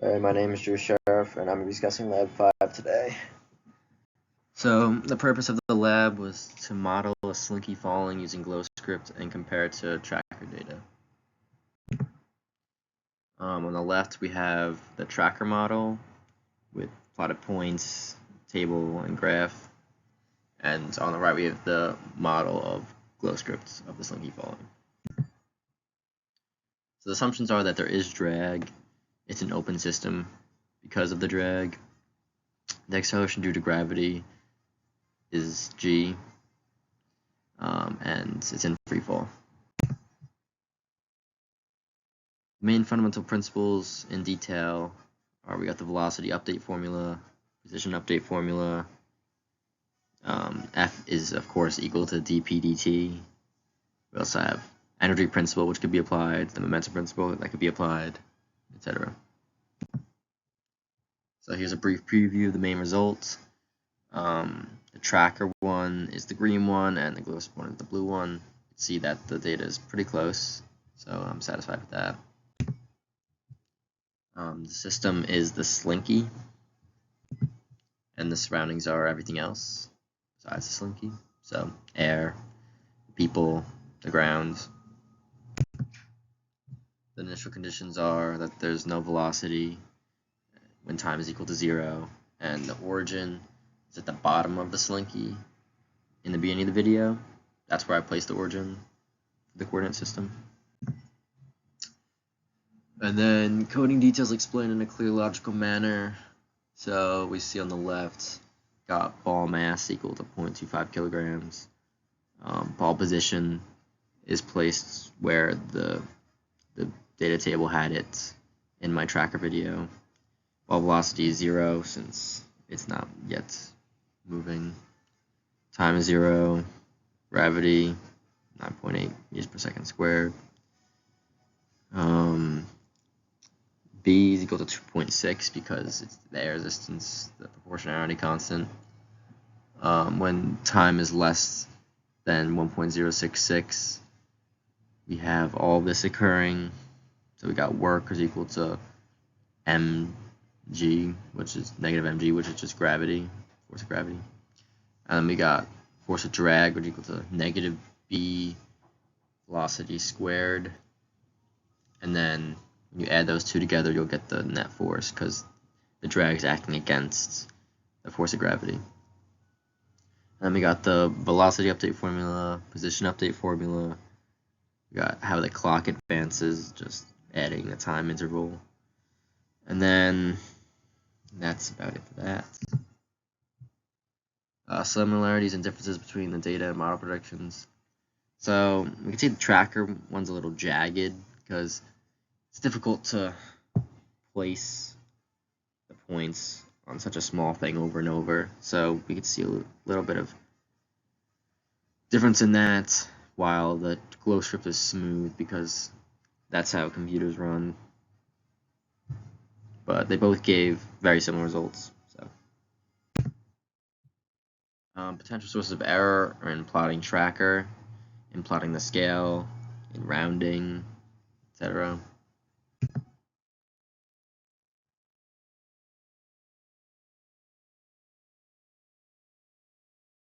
Alright, my name is Drew Sheriff, and I'm discussing Lab 5 today. So, the purpose of the lab was to model a slinky falling using GlowScript and compare it to tracker data. On the left, we have the tracker model with plotted points, table, and graph. And on the right, we have the model of GlowScript of the slinky falling. So the assumptions are that there is drag. It's an open system because of the drag. The acceleration due to gravity is g, and it's in free fall. The main fundamental principles in detail are: we got the velocity update formula, position update formula. F is of course equal to dp dt. We also have energy principle, which could be applied, the momentum principle that could be applied, etc. So here's a brief preview of the main results. The tracker one is the green one, and the GlowScript one is the blue one. You can see that the data is pretty close, so I'm satisfied with that. The system is the slinky, and the surroundings are everything else besides the slinky. So air, people, the ground. The initial conditions are that there's no velocity when time is equal to 0, and the origin is at the bottom of the slinky in the beginning of the video. That's where I placed the origin for the coordinate system. And then coding details explained in a clear, logical manner. So we see on the left, got ball mass equal to 0.25 kilograms. Ball position is placed where the data table had it in my tracker video. Ball velocity is 0 since it's not yet moving. Time is 0. Gravity 9.8 meters per second squared. B is equal to 2.6 because it's the air resistance, the proportionality constant. When time is less than 1.066, we have all this occurring. So we got work is equal to mg, which is negative mg, which is just gravity, force of gravity. And then we got force of drag, which is equal to negative b velocity squared. And then when you add those two together, you'll get the net force because the drag is acting against the force of gravity. And then we got the velocity update formula, position update formula. We got how the clock advances, just adding a time interval. And then that's about it for that. Similarities and differences between the data and model predictions. So we can see the tracker one's a little jagged because it's difficult to place the points on such a small thing over and over. So we can see a little bit of difference in that, while the GlowScript is smooth because that's how computers run. But they both gave very similar results. So potential sources of error are in plotting tracker, in plotting the scale, in rounding, etc.